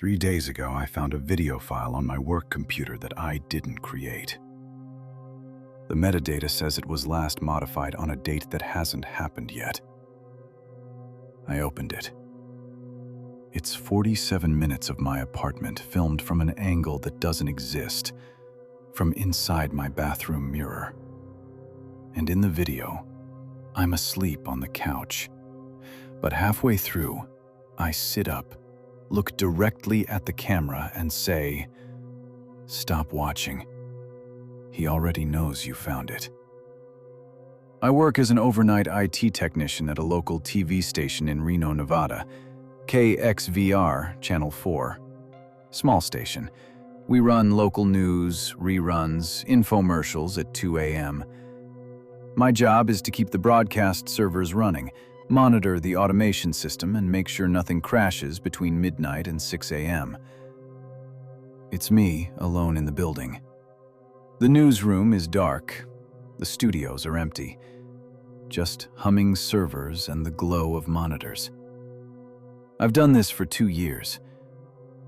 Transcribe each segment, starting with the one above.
3 days ago, I found a video file on my work computer that I didn't create. The metadata says it was last modified on a date that hasn't happened yet. I opened it. It's 47 minutes of my apartment filmed from an angle that doesn't exist, from inside my bathroom mirror. And in the video, I'm asleep on the couch. But halfway through, I sit up, look directly at the camera and say, "Stop watching. He already knows you found it." I work as an overnight IT technician at a local TV station in Reno, Nevada, KXVR Channel 4. Small station. We run local news, reruns, infomercials at 2 a.m. My job is to keep the broadcast servers running, monitor the automation system, and make sure nothing crashes between midnight and 6 a.m. It's me alone in the building. The newsroom is dark. The studios are empty. Just humming servers and the glow of monitors. I've done this for 2 years.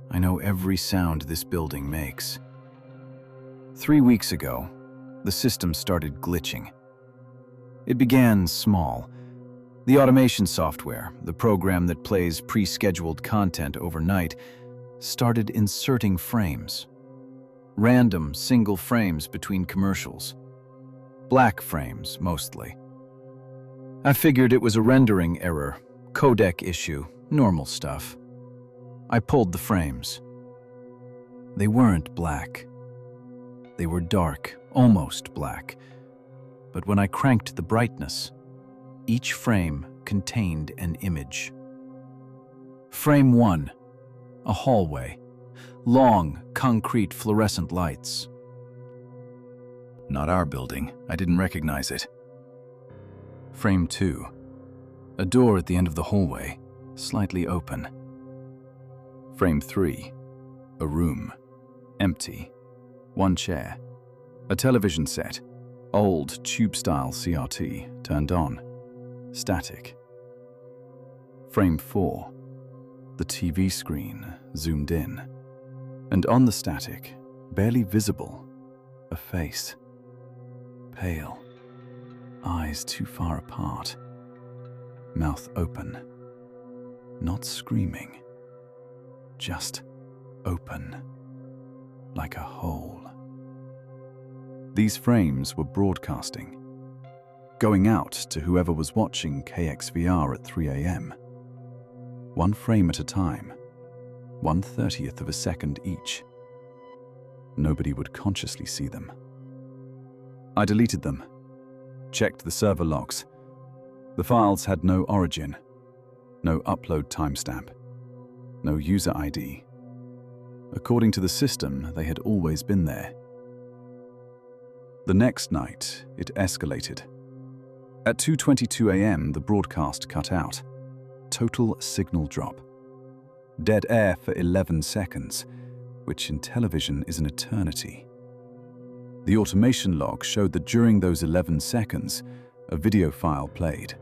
I know every sound this building makes. 3 weeks ago, the system started glitching. It began small. The automation software, the program that plays pre-scheduled content overnight, started inserting frames. Random single frames between commercials. Black frames, mostly. I figured it was a rendering error, codec issue, normal stuff. I pulled the frames. They weren't black. They were dark, almost black. But when I cranked the brightness, each frame contained an image. Frame 1, a hallway, long, concrete fluorescent lights. Not our building, I didn't recognize it. Frame 2, a door at the end of the hallway, slightly open. Frame 3, a room, empty, one chair, a television set, old tube-style CRT, turned on, static. Frame 4, the TV screen, zoomed in, and on the static, barely visible, a face. Pale, eyes too far apart, mouth open, not screaming, just open, like a hole. These frames were broadcasting, going out to whoever was watching KXVR at 3 a.m. One frame at a time, 1/30th of a second each. Nobody would consciously see them. I deleted them, checked the server logs. The files had no origin, no upload timestamp, no user ID. According to the system, they had always been there. The next night, it escalated. At 2:22 a.m., the broadcast cut out. Total signal drop. Dead air for 11 seconds, which in television is an eternity. The automation log showed that during those 11 seconds, a video file played.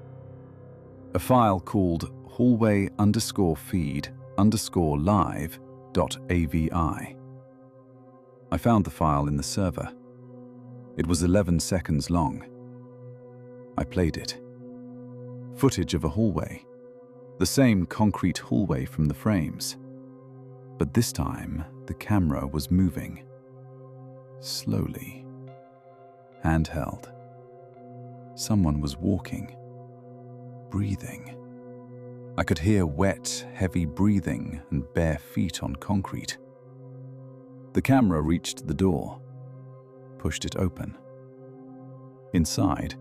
A file called hallway_feed_live.avi. I found the file in the server. It was 11 seconds long. I played it. Footage of a hallway. The same concrete hallway from the frames. But this time, the camera was moving. Slowly. Handheld. Someone was walking. Breathing. I could hear wet, heavy breathing and bare feet on concrete. The camera reached the door. Pushed it open. Inside,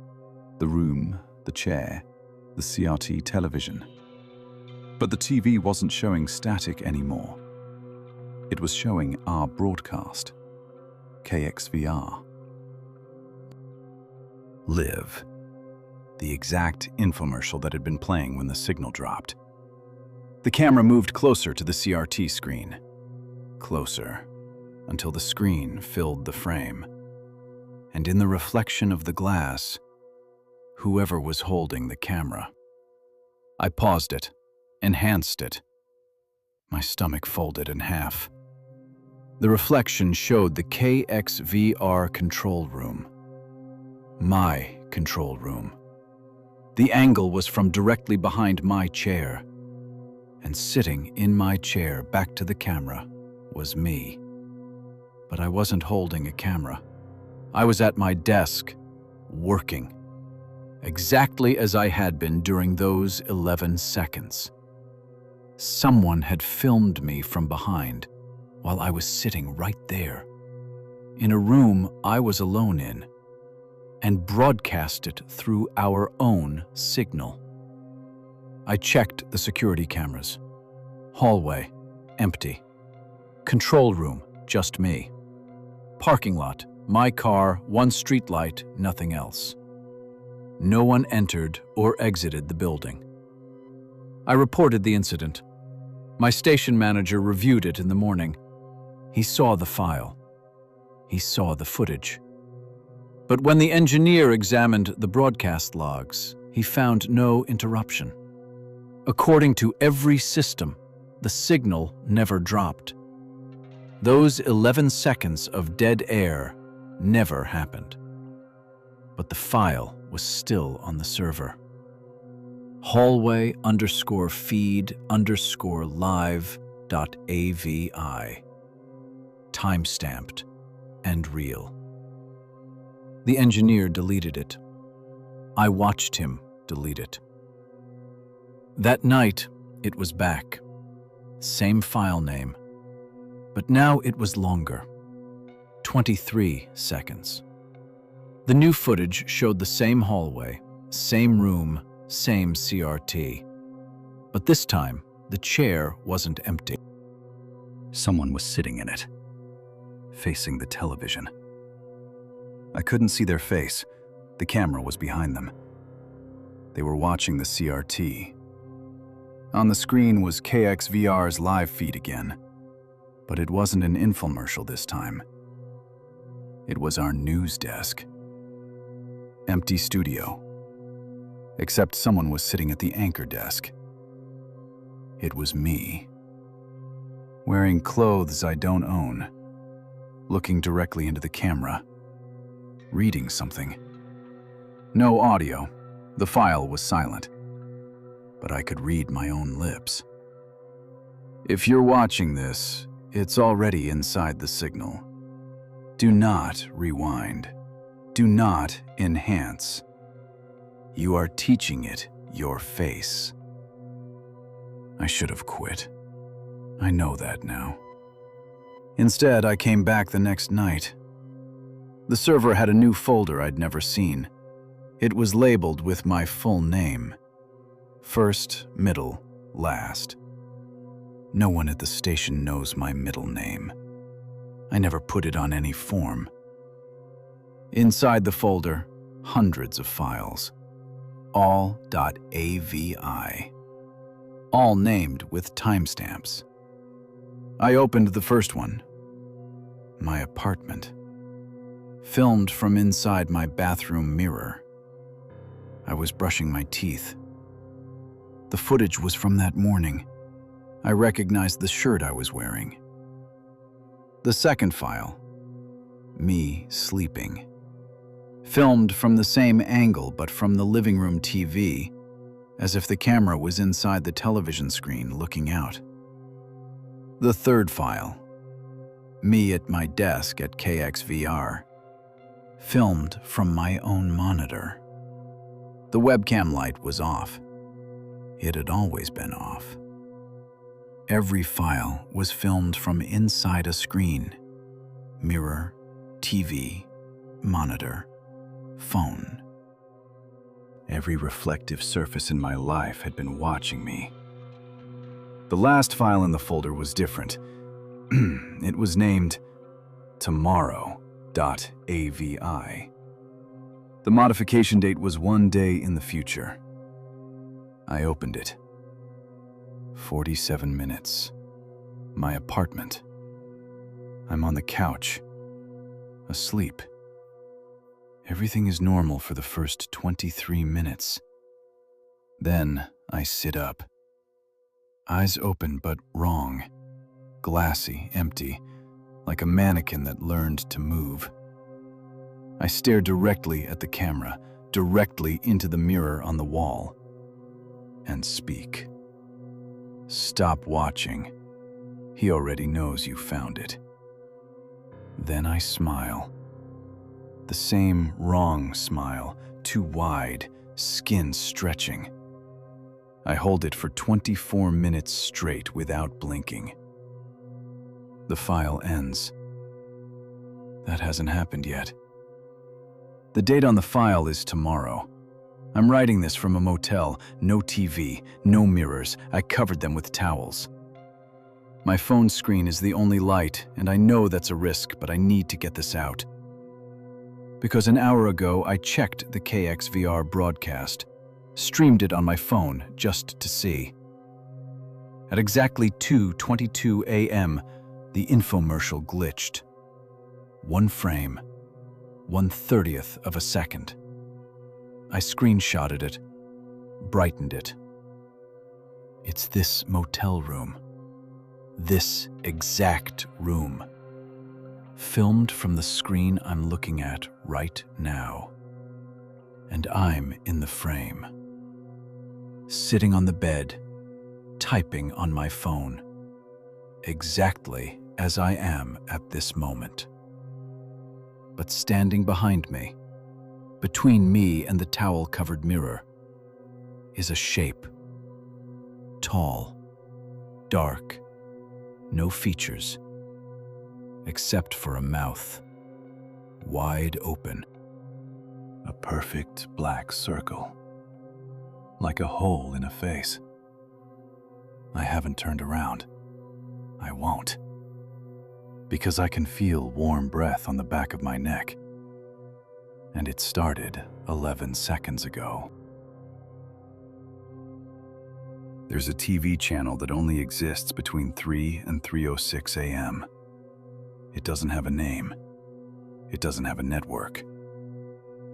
the room, the chair, the CRT television. But the TV wasn't showing static anymore. It was showing our broadcast, KXVR. Live, the exact infomercial that had been playing when the signal dropped. The camera moved closer to the CRT screen. Closer, until the screen filled the frame. And in the reflection of the glass, whoever was holding the camera. I paused it, enhanced it. My stomach folded in half. The reflection showed the KXVR control room. My control room. The angle was from directly behind my chair, and sitting in my chair back to the camera was me. But I wasn't holding a camera. I was at my desk, working, exactly as I had been during those 11 seconds. Someone had filmed me from behind while I was sitting right there, in a room I was alone in, and broadcast it through our own signal. I checked the security cameras. Hallway, empty. Control room, just me. Parking lot, my car, one street light, nothing else. No one entered or exited the building. I reported the incident. My station manager reviewed it in the morning. He saw the file. He saw the footage. But when the engineer examined the broadcast logs, he found no interruption. According to every system, the signal never dropped. Those 11 seconds of dead air never happened. But the file was still on the server. hallway_feed_live.avi. Timestamped and real. The engineer deleted it. I watched him delete it. That night, it was back. Same file name. But now it was longer. 23 seconds. The new footage showed the same hallway, same room, same CRT. But this time, the chair wasn't empty. Someone was sitting in it, facing the television. I couldn't see their face. The camera was behind them. They were watching the CRT. On the screen was KXVR's live feed again. But it wasn't an infomercial this time. It was our news desk. Empty studio. Except someone was sitting at the anchor desk. It was me. Wearing clothes I don't own. Looking directly into the camera. Reading something. No audio. The file was silent. But I could read my own lips. If you're watching this, it's already inside the signal. Do not rewind. Do not enhance. You are teaching it your face. I should have quit. I know that now. Instead, I came back the next night. The server had a new folder I'd never seen. It was labeled with my full name. First, middle, last. No one at the station knows my middle name. I never put it on any form. Inside the folder, hundreds of files. All .avi. All named with timestamps. I opened the first one. My apartment. Filmed from inside my bathroom mirror. I was brushing my teeth. The footage was from that morning. I recognized the shirt I was wearing. The second file. Me sleeping. Filmed from the same angle but from the living room TV, as if the camera was inside the television screen looking out. The third file. Me at my desk at KXVR. Filmed from my own monitor. The webcam light was off. It had always been off. Every file was filmed from inside a screen. Mirror, TV, monitor, phone. Every reflective surface in my life had been watching me. The last file in the folder was different. It was named tomorrow.avi. The modification date was 1 day in the future. I opened it. 47 minutes. My apartment. I'm on the couch, asleep. Everything is normal for the first 23 minutes. Then I sit up. Eyes open but wrong. Glassy, empty, like a mannequin that learned to move. I stare directly at the camera, directly into the mirror on the wall, and speak. Stop watching. He already knows you found it. Then I smile. The same wrong smile, too wide, skin stretching. I hold it for 24 minutes straight without blinking. The file ends. That hasn't happened yet. The date on the file is tomorrow. I'm writing this from a motel, no TV, no mirrors. I covered them with towels. My phone screen is the only light, and I know that's a risk, but I need to get this out. Because an hour ago, I checked the KXVR broadcast, streamed it on my phone just to see. At exactly 2:22 a.m., the infomercial glitched. One frame, 1/30th of a second. I screenshotted it, brightened it. It's this motel room. This exact room. Filmed from the screen I'm looking at right now. And I'm in the frame. Sitting on the bed, typing on my phone. Exactly as I am at this moment. But standing behind me, between me and the towel-covered mirror, is a shape. Tall, dark, no features, except for a mouth, wide open. A perfect black circle, like a hole in a face. I haven't turned around. I won't. Because I can feel warm breath on the back of my neck. And it started 11 seconds ago. There's a TV channel that only exists between 3 and 3:06 a.m. It doesn't have a name. It doesn't have a network.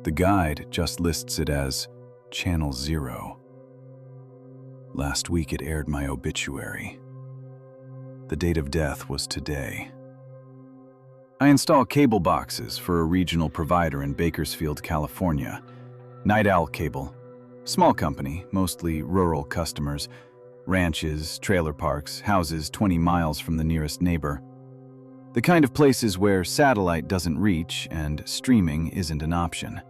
The guide just lists it as Channel 0. Last week it aired my obituary. The date of death was today. I install cable boxes for a regional provider in Bakersfield, California. Night Owl Cable. Small company, mostly rural customers. Ranches, trailer parks, houses 20 miles from the nearest neighbor. The kind of places where satellite doesn't reach and streaming isn't an option.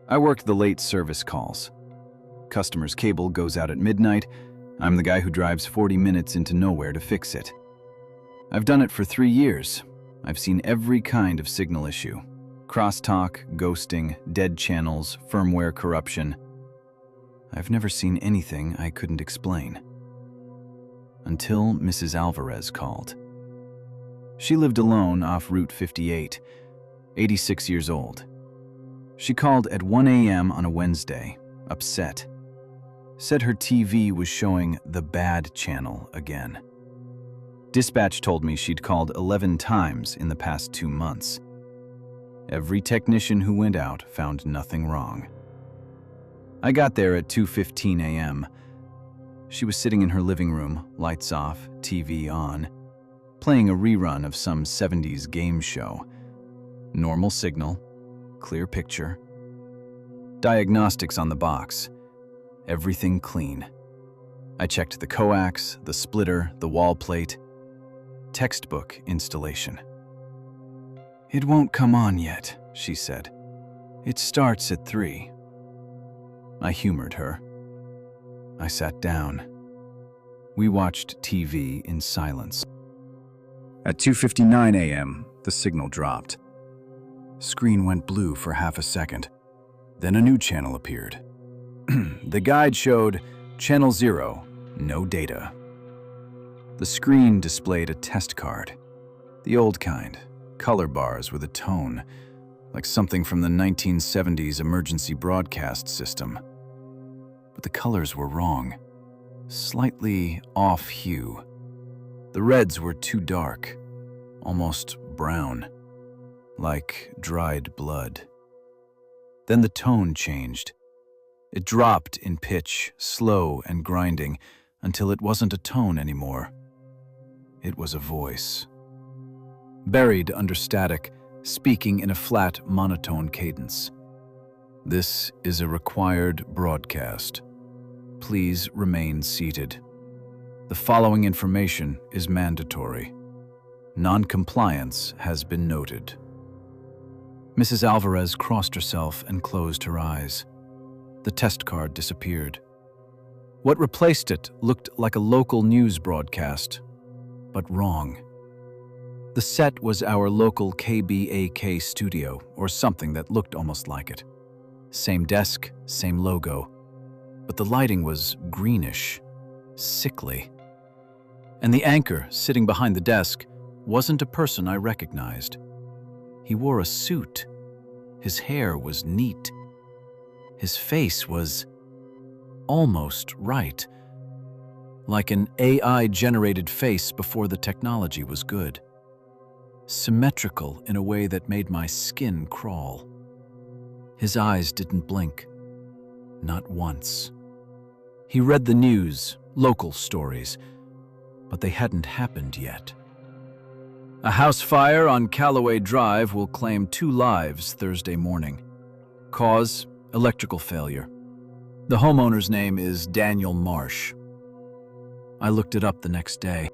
I work the late service calls. Customer's cable goes out at midnight. I'm the guy who drives 40 minutes into nowhere to fix it. I've done it for 3 years. I've seen every kind of signal issue. Crosstalk, ghosting, dead channels, firmware corruption. I've never seen anything I couldn't explain. Until Mrs. Alvarez called. She lived alone off Route 58, 86 years old. She called at 1 a.m. on a Wednesday, upset. Said her TV was showing the bad channel again. Dispatch told me she'd called 11 times in the past 2 months. Every technician who went out found nothing wrong. I got there at 2:15 a.m. She was sitting in her living room, lights off, TV on, playing a rerun of some 70s game show. Normal signal, clear picture. Diagnostics on the box. Everything clean. I checked the coax, the splitter, the wall plate. Textbook installation. "It won't come on yet," she said. "It starts at 3. I humored her. I sat down. We watched TV in silence. At 2:59 a.m., the signal dropped. Screen went blue for half a second. Then a new channel appeared. The guide showed Channel 0, no data. The screen displayed a test card. The old kind, color bars with a tone, like something from the 1970s emergency broadcast system. But the colors were wrong. Slightly off hue. The reds were too dark, almost brown, like dried blood. Then the tone changed. It dropped in pitch, slow and grinding, until it wasn't a tone anymore. It was a voice. Buried under static, speaking in a flat, monotone cadence. This is a required broadcast. Please remain seated. The following information is mandatory. Non-compliance has been noted. Mrs. Alvarez crossed herself and closed her eyes. The test card disappeared. What replaced it looked like a local news broadcast, but wrong. The set was our local KBAK studio, or something that looked almost like it. Same desk, same logo, but the lighting was greenish, sickly. And the anchor sitting behind the desk wasn't a person I recognized. He wore a suit. His hair was neat. His face was almost right, like an AI-generated face before the technology was good. Symmetrical in a way that made my skin crawl. His eyes didn't blink, not once. He read the news, local stories, but they hadn't happened yet. A house fire on Callaway Drive will claim 2 lives Thursday morning. Cause, electrical failure. The homeowner's name is Daniel Marsh. I looked it up the next day.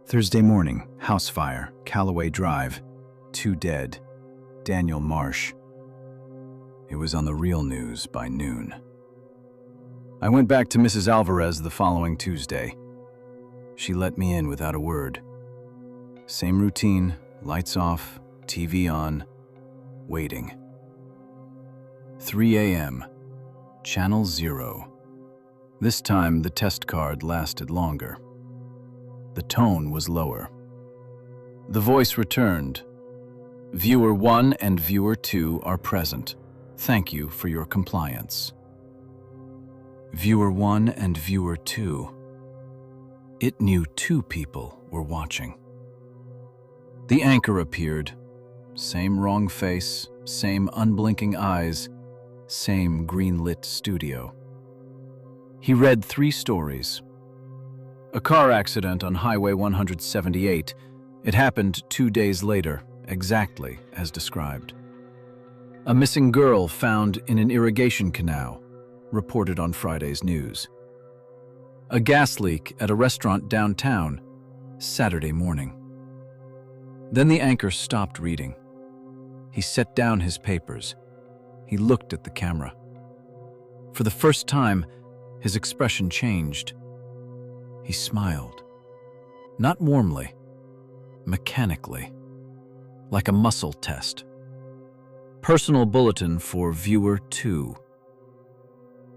Thursday morning, house fire, Callaway Drive, 2 dead, Daniel Marsh. It was on the real news by noon. I went back to Mrs. Alvarez the following Tuesday. She let me in without a word. Same routine, lights off, TV on, waiting. 3 a.m., Channel 0. This time, the test card lasted longer. The tone was lower. The voice returned. Viewer 1 and Viewer 2 are present. Thank you for your compliance. Viewer 1 and Viewer 2. It knew 2 people were watching. The anchor appeared. Same wrong face, same unblinking eyes, same green-lit studio. He read 3 stories. A car accident on Highway 178. It happened 2 days later, exactly as described. A missing girl found in an irrigation canal, reported on Friday's news. A gas leak at a restaurant downtown, Saturday morning. Then the anchor stopped reading. He set down his papers. He looked at the camera. For the first time, his expression changed. He smiled. Not warmly, mechanically, like a muscle test. Personal bulletin for Viewer 2.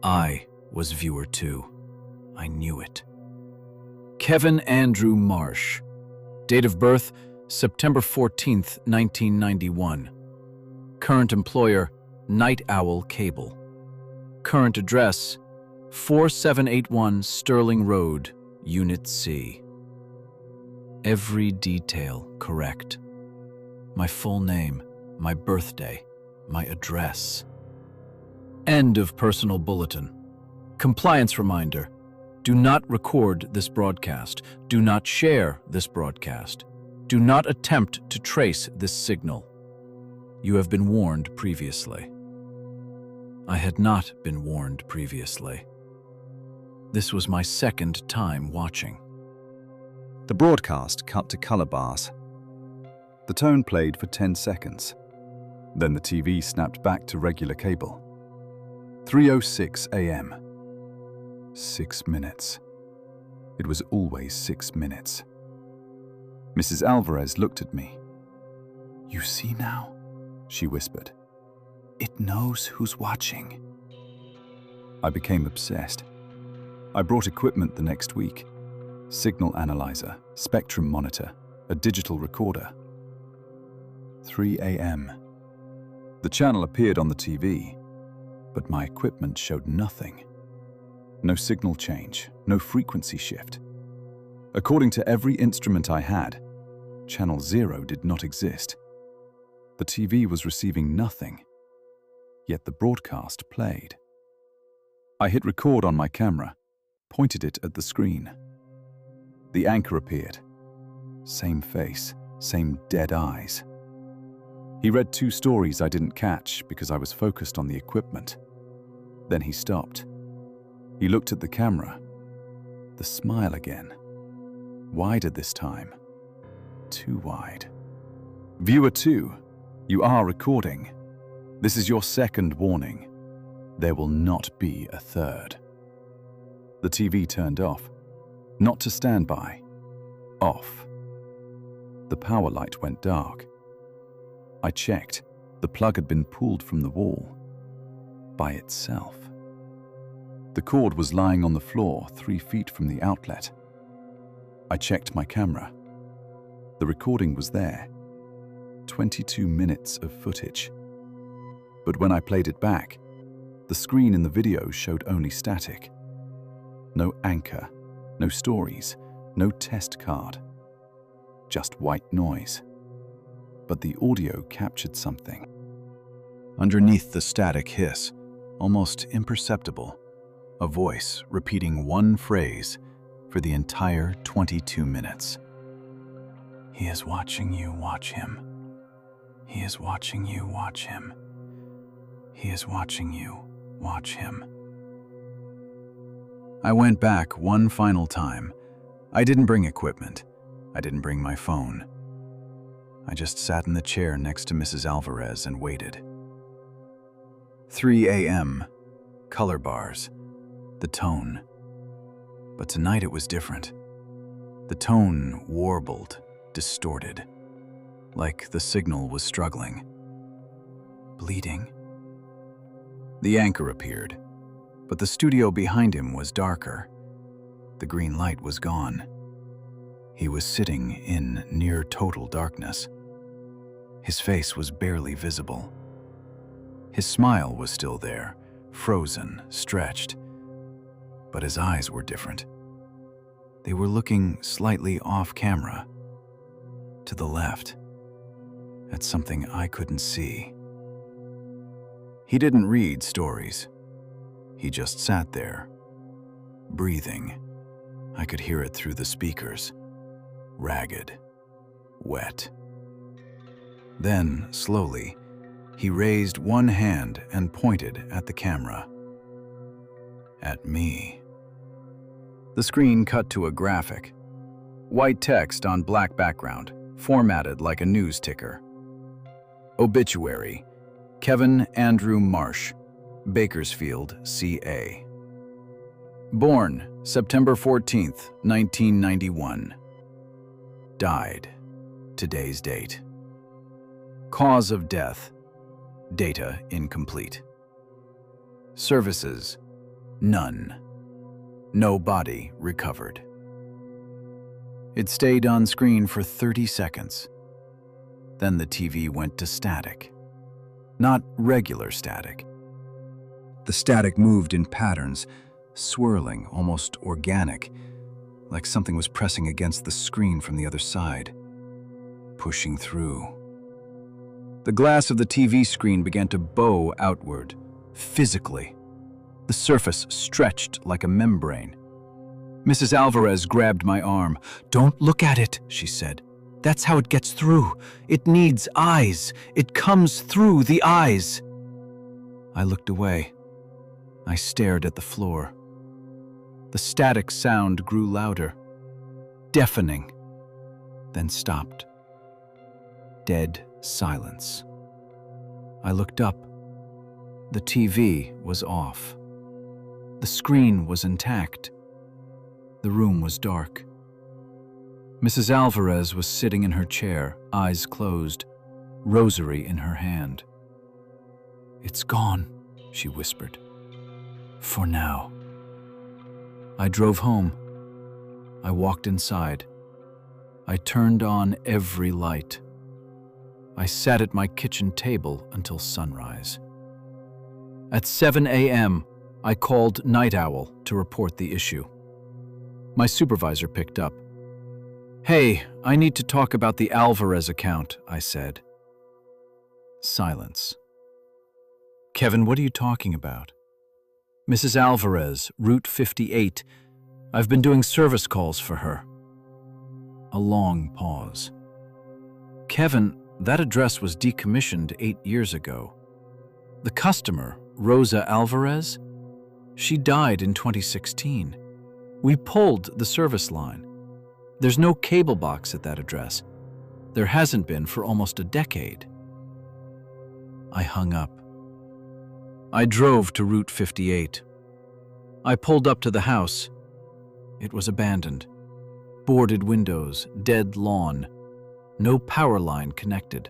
I was Viewer 2. I knew it. Kevin Andrew Marsh. Date of birth, September 14th, 1991. Current employer, Night Owl Cable. Current address, 4781 Sterling Road, Unit C. Every detail correct. My full name, my birthday, my address. End of personal bulletin. Compliance reminder. Do not record this broadcast. Do not share this broadcast. Do not attempt to trace this signal. You have been warned previously. I had not been warned previously. This was my second time watching. The broadcast cut to color bars. The tone played for 10 seconds. Then the TV snapped back to regular cable. 3:06 a.m. 6 minutes. It was always 6 minutes. Mrs. Alvarez looked at me. "You see now?" she whispered. "It knows who's watching." I became obsessed. I brought equipment the next week. Signal analyzer, spectrum monitor, a digital recorder. 3 a.m. The channel appeared on the TV, but my equipment showed nothing. No signal change, no frequency shift. According to every instrument I had, Channel 0 did not exist. The TV was receiving nothing, yet the broadcast played. I hit record on my camera. pointed it at the screen. The anchor appeared. Same face, same dead eyes. He read 2 stories I didn't catch because I was focused on the equipment. Then he stopped. He looked at the camera. The smile again. Wider this time. Too wide. Viewer 2, you are recording. This is your second warning. There will not be a third. The TV turned off. Not to stand by. Off. The power light went dark. I checked. The plug had been pulled from the wall. By itself. The cord was lying on the floor 3 feet from the outlet. I checked my camera. The recording was there. 22 minutes of footage. But when I played it back, the screen in the video showed only static. No anchor, no stories, no test card. Just white noise. But the audio captured something. Underneath the static hiss, almost imperceptible, a voice repeating one phrase for the entire 22 minutes. He is watching you, watch him. He is watching you, watch him. He is watching you, watch him. I went back one final time. I didn't bring equipment. I didn't bring my phone. I just sat in the chair next to Mrs. Alvarez and waited. 3 a.m., color bars, the tone. But tonight it was different. The tone warbled, distorted, like the signal was struggling. Bleeding. The anchor appeared, but the studio behind him was darker. The green light was gone. He was sitting in near total darkness. His face was barely visible. His smile was still there, frozen, stretched. But his eyes were different. They were looking slightly off camera, to the left, at something I couldn't see. He didn't read stories. He just sat there, breathing. I could hear it through the speakers. Ragged, wet. Then, slowly, he raised one hand and pointed at the camera. At me. The screen cut to a graphic. White text on black background, formatted like a news ticker. Obituary, Kevin Andrew Marsh, Bakersfield, CA. Born September 14th, 1991. Died, today's date. Cause of death, data incomplete. Services, none. No body recovered. It stayed on screen for 30 seconds. Then the TV went to static. Not regular static. The static moved in patterns, swirling, almost organic, like something was pressing against the screen from the other side, pushing through. The glass of the TV screen began to bow outward, physically. The surface stretched like a membrane. Mrs. Alvarez grabbed my arm. "Don't look at it," she said. "That's how it gets through. It needs eyes. It comes through the eyes." I looked away. I stared at the floor. The static sound grew louder, deafening, then stopped. Dead silence. I looked up. The TV was off. The screen was intact. The room was dark. Mrs. Alvarez was sitting in her chair, eyes closed, rosary in her hand. "It's gone," she whispered. "For now." I drove home. I walked inside. I turned on every light. I sat at my kitchen table until sunrise. At 7 a.m., I called Night Owl to report the issue. My supervisor picked up. "Hey, I need to talk about the Alvarez account," I said. Silence. "Kevin, what are you talking about?" "Mrs. Alvarez, Route 58. I've been doing service calls for her. A long pause. Kevin, that address was decommissioned 8 years ago. The customer, Rosa Alvarez, she died in 2016. We pulled the service line. There's no cable box at that address. There hasn't been for almost a decade. I hung up. I drove to Route 58. I pulled up to the house. It was abandoned. Boarded windows, dead lawn. No power line connected.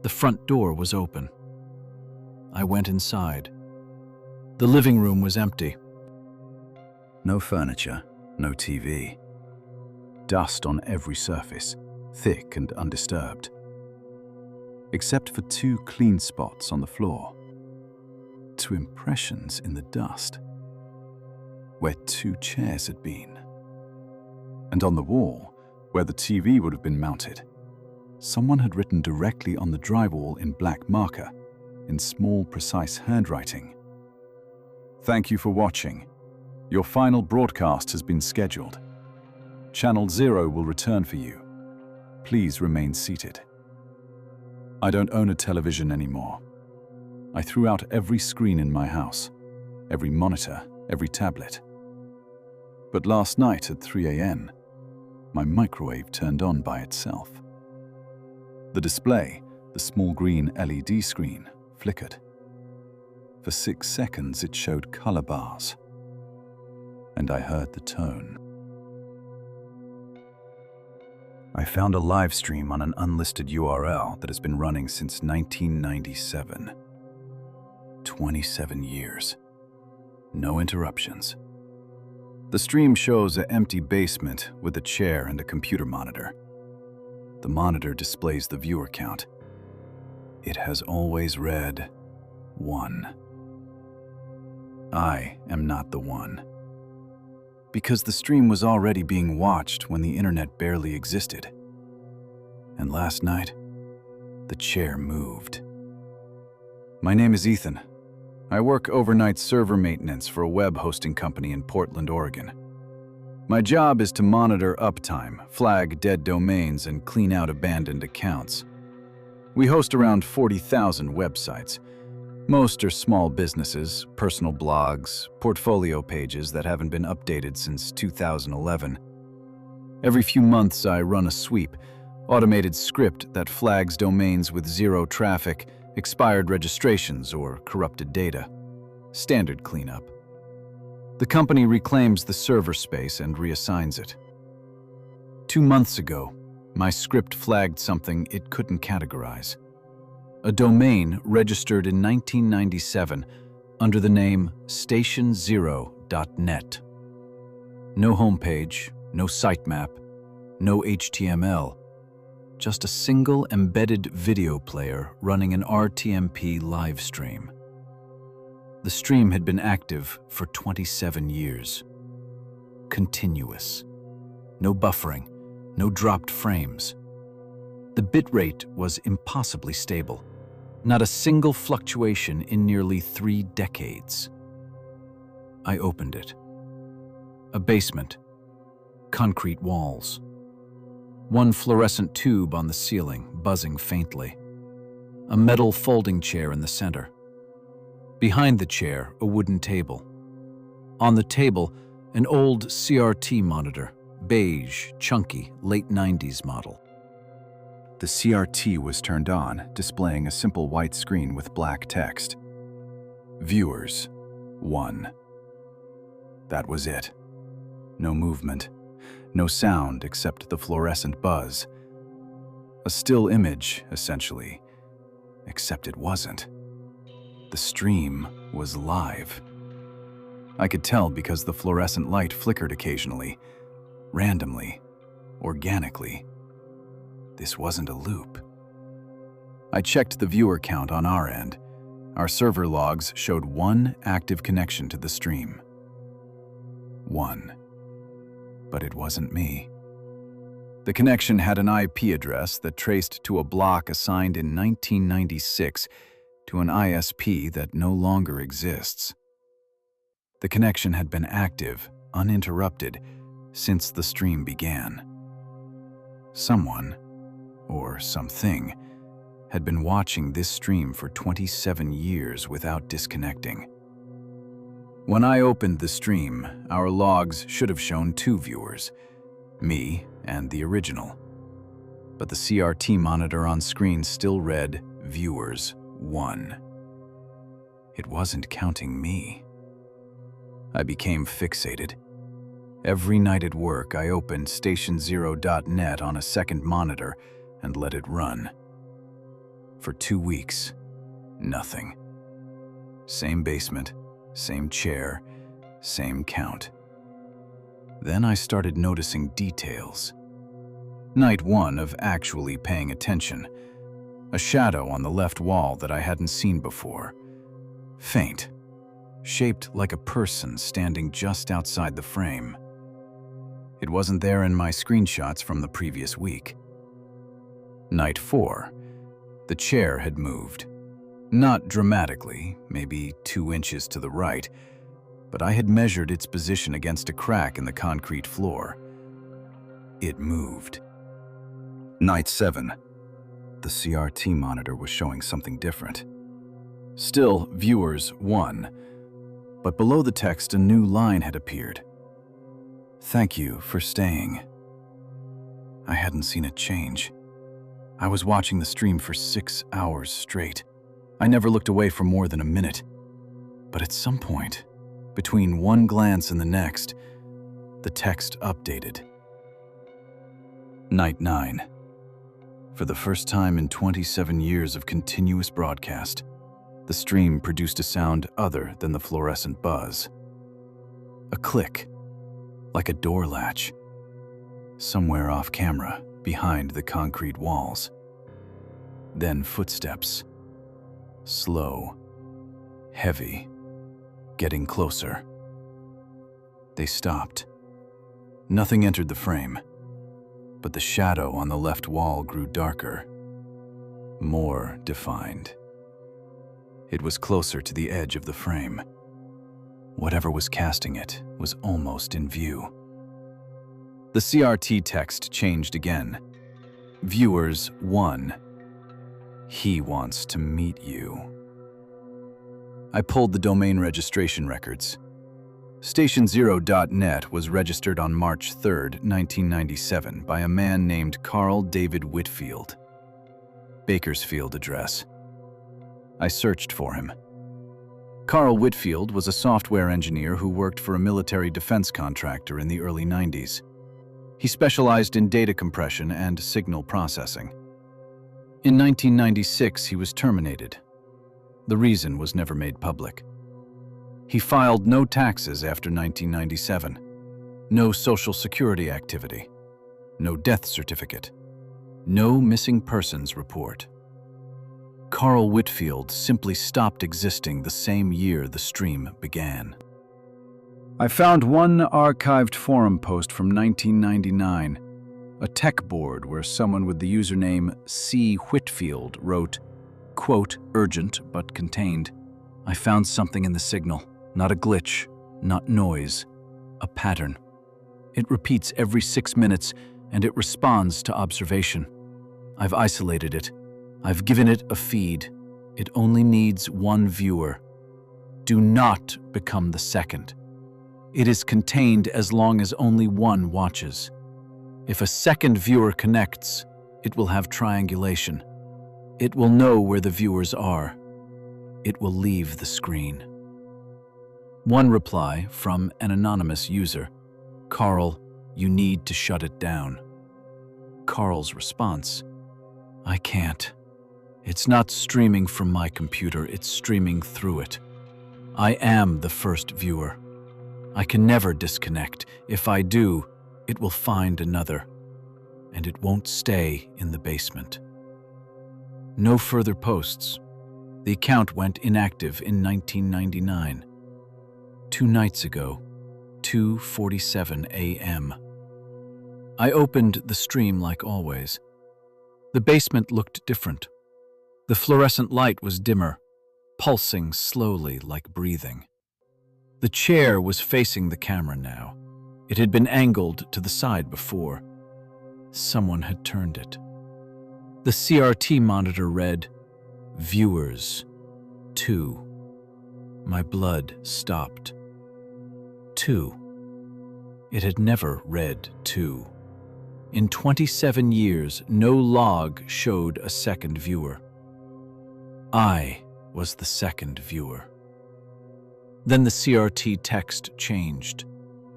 The front door was open. I went inside. The living room was empty. No furniture, no TV. Dust on every surface, thick and undisturbed. Except for 2 clean spots on the floor. 2 impressions in the dust, where 2 chairs had been. And on the wall, where the TV would have been mounted, someone had written directly on the drywall in black marker, in small, precise handwriting. Thank you for watching. Your final broadcast has been scheduled. Channel 0 will return for you. Please remain seated. I don't own a television anymore. I threw out every screen in my house, every monitor, every tablet. But last night at 3 a.m., my microwave turned on by itself. The display, the small green LED screen, flickered. For 6 seconds it showed color bars, and I heard the tone. I found a live stream on an unlisted URL that has been running since 1997. 27 years. No interruptions. The stream shows an empty basement with a chair and a computer monitor. The monitor displays the viewer count. It has always read 1. I am not the one. Because the stream was already being watched when the internet barely existed. And last night, the chair moved. My name is Ethan. I work overnight server maintenance for a web hosting company in Portland, Oregon. My job is to monitor uptime, flag dead domains, and clean out abandoned accounts. We host around 40,000 websites. Most are small businesses, personal blogs, portfolio pages that haven't been updated since 2011. Every few months I run a sweep, automated script that flags domains with 0 traffic, expired registrations, or corrupted data. Standard cleanup. The company reclaims the server space and reassigns it. 2 months ago, my script flagged something it couldn't categorize. A domain registered in 1997 under the name station0.net. No homepage, no sitemap, no HTML, just a single embedded video player running an RTMP live stream. The stream had been active for 27 years. Continuous. No buffering, no dropped frames. The bitrate was impossibly stable. Not a single fluctuation in nearly 3 decades. I opened it. A basement. Concrete walls. One fluorescent tube on the ceiling, buzzing faintly. A metal folding chair in the center. Behind the chair, a wooden table. On the table, an old CRT monitor, beige, chunky, late 90s model. The CRT was turned on, displaying a simple white screen with black text. Viewers, 1. That was it. No movement, no sound except the fluorescent buzz. A still image, essentially, except it wasn't. The stream was live. I could tell because the fluorescent light flickered occasionally, randomly, organically. This wasn't a loop. I checked the viewer count on our end. Our server logs showed 1 active connection to the stream. 1. But it wasn't me. The connection had an IP address that traced to a block assigned in 1996 to an ISP that no longer exists. The connection had been active uninterrupted since the stream began. Someone, or something, had been watching this stream for 27 years without disconnecting. When I opened the stream, our logs should have shown 2 viewers, me and the original. But the CRT monitor on screen still read viewers 1. It wasn't counting me. I became fixated. Every night at work, I opened stationsero.net on a second monitor and let it run. For 2 weeks, nothing. Same basement, same chair, same count. Then I started noticing details. Night 1 of actually paying attention. A shadow on the left wall that I hadn't seen before. Faint, shaped like a person standing just outside the frame. It wasn't there in my screenshots from the previous week. Night 4, the chair had moved. Not dramatically, maybe 2 inches to the right, but I had measured its position against a crack in the concrete floor. It moved. Night 7, the CRT monitor was showing something different. Still viewers 1, but below the text a new line had appeared. Thank you for staying. I hadn't seen it change. I was watching the stream for 6 hours straight. I never looked away for more than a minute. But at some point, between one glance and the next, the text updated. Night 9. For the first time in 27 years of continuous broadcast, the stream produced a sound other than the fluorescent buzz. A click, like a door latch, somewhere off camera, behind the concrete walls. Then footsteps, slow, heavy, getting closer. They stopped. Nothing entered the frame, but the shadow on the left wall grew darker, more defined. It was closer to the edge of the frame. Whatever was casting it was almost in view. The CRT text changed again. Viewers 1. He wants to meet you. I pulled the domain registration records. Stationsero.net was registered on March 3, 1997 by a man named Carl David Whitfield. Bakersfield address. I searched for him. Carl Whitfield was a software engineer who worked for a military defense contractor in the early 90s. He specialized in data compression and signal processing. In 1996, he was terminated. The reason was never made public. He filed no taxes after 1997, no Social Security activity, no death certificate, no missing persons report. Carl Whitfield simply stopped existing the same year the stream began. I found one archived forum post from 1999, a tech board where someone with the username C. Whitfield wrote, quote, urgent but contained. I found something in the signal, not a glitch, not noise, a pattern. It repeats every 6 minutes and it responds to observation. I've isolated it. I've given it a feed. It only needs 1 viewer. Do not become the second. It is contained as long as only 1 watches. If a second viewer connects, it will have triangulation. It will know where the viewers are. It will leave the screen. One reply from an anonymous user. Carl, you need to shut it down. Carl's response. I can't. It's not streaming from my computer, it's streaming through it. I am the first viewer. I can never disconnect. If I do, it will find another, and it won't stay in the basement. No further posts. The account went inactive in 1999. 2 nights ago, 2:47 a.m. I opened the stream like always. The basement looked different. The fluorescent light was dimmer, pulsing slowly like breathing. The chair was facing the camera now, It had been angled to the side before. Someone had turned it. The CRT monitor read, "Viewers, 2." My blood stopped. 2. It had never read 2. In 27 years, no log showed a second viewer. I was the second viewer. Then the CRT text changed,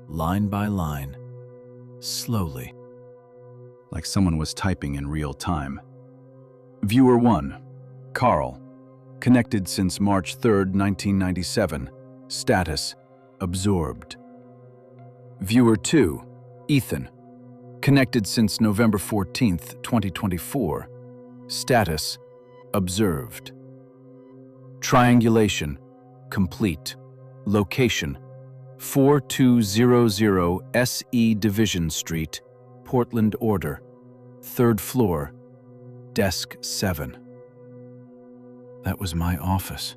line by line, slowly. Like someone was typing in real time. Viewer 1, Carl. Connected since March 3rd, 1997. Status, absorbed. Viewer 2, Ethan. Connected since November 14th, 2024. Status, observed. Triangulation, complete. Location, 4200 SE Division Street, Portland Order. 3rd floor, desk 7. That was my office.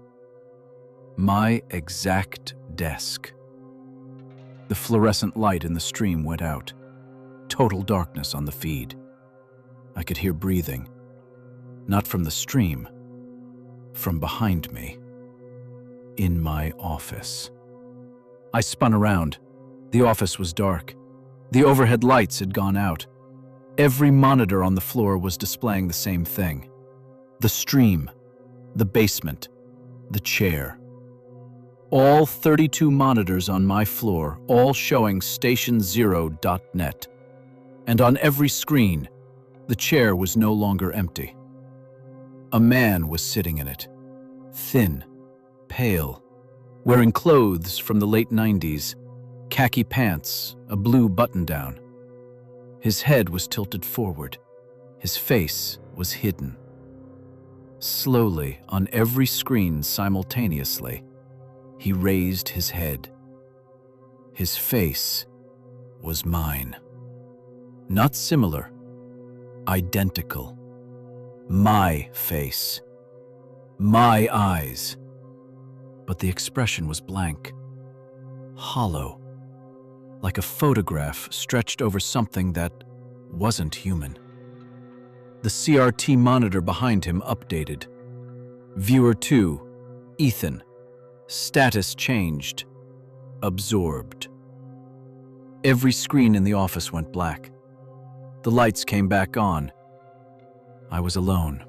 My exact desk. The fluorescent light in the stream went out. Total darkness on the feed. I could hear breathing. Not from the stream. From behind me. In my office. I spun around. The office was dark. The overhead lights had gone out. Every monitor on the floor was displaying the same thing. The stream. The basement, the chair. All 32 monitors on my floor, all showing station0.net. And on every screen, the chair was no longer empty. A man was sitting in it, thin, pale, wearing clothes from the late 90s, khaki pants, a blue button-down. His head was tilted forward. His face was hidden. Slowly, on every screen simultaneously, he raised his head. His face was mine. Not similar, identical. My face. My eyes. But the expression was blank, hollow, like a photograph stretched over something that wasn't human. The CRT monitor behind him updated. Viewer 2, Ethan. Status changed. Absorbed. Every screen in the office went black. The lights came back on. I was alone.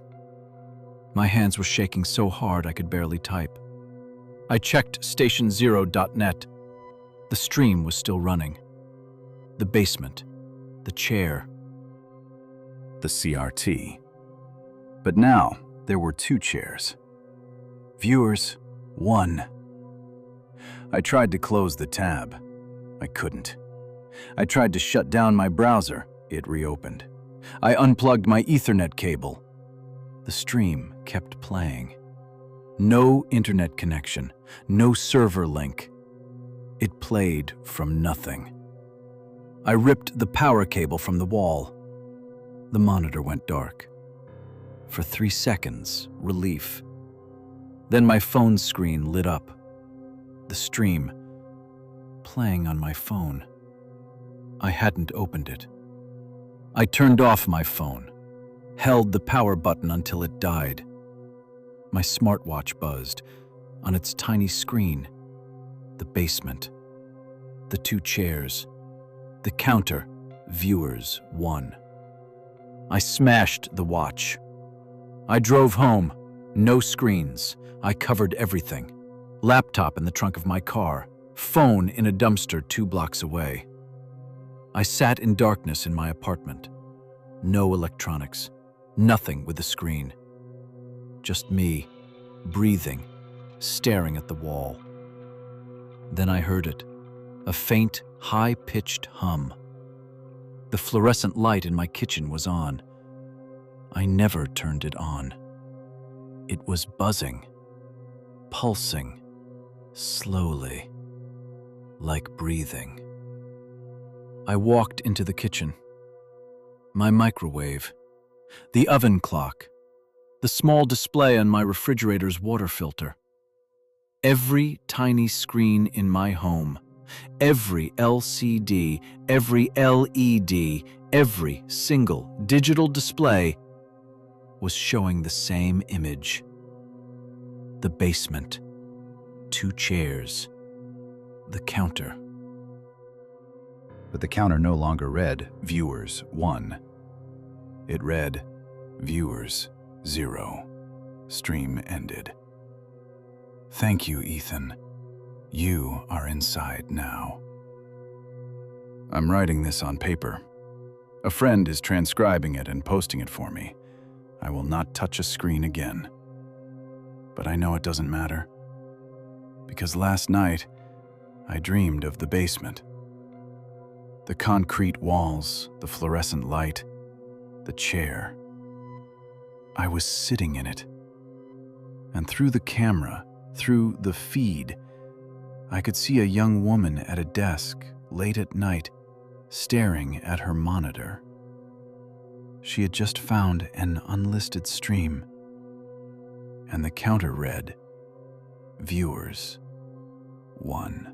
My hands were shaking so hard I could barely type. I checked station0.net. The stream was still running. The basement. The chair. The CRT. But now there were 2 chairs. Viewers 1. I tried to close the tab. I couldn't. I tried to shut down my browser. It reopened. I unplugged my Ethernet cable. The stream kept playing. No internet connection, no server link. It played from nothing. I ripped the power cable from the wall. The monitor went dark. For 3 seconds, relief. Then my phone screen lit up. The stream, playing on my phone. I hadn't opened it. I turned off my phone, held the power button until it died. My smartwatch buzzed. On its tiny screen, the basement, the 2 chairs, the counter, viewers 1. I smashed the watch. I drove home. No screens. I covered everything. Laptop in the trunk of my car. Phone in a dumpster 2 blocks away. I sat in darkness in my apartment. No electronics. Nothing with a screen. Just me, breathing, staring at the wall. Then I heard it. A faint, high-pitched hum. The fluorescent light in my kitchen was on. I never turned it on. It was buzzing, pulsing, slowly, like breathing. I walked into the kitchen. My microwave, the oven clock, the small display on my refrigerator's water filter. Every tiny screen in my home, Every LCD, every LED, every single digital display was showing the same image. The basement, 2 chairs, the counter. But the counter no longer read viewers 1. It read viewers 0. Stream ended. Thank you, Ethan. You are inside now. I'm writing this on paper. A friend is transcribing it and posting it for me. I will not touch a screen again. But I know it doesn't matter. Because last night, I dreamed of the basement. The concrete walls, the fluorescent light, the chair. I was sitting in it. And through the camera, through the feed, I could see a young woman at a desk late at night, staring at her monitor. She had just found an unlisted stream, and the counter read, viewers 1.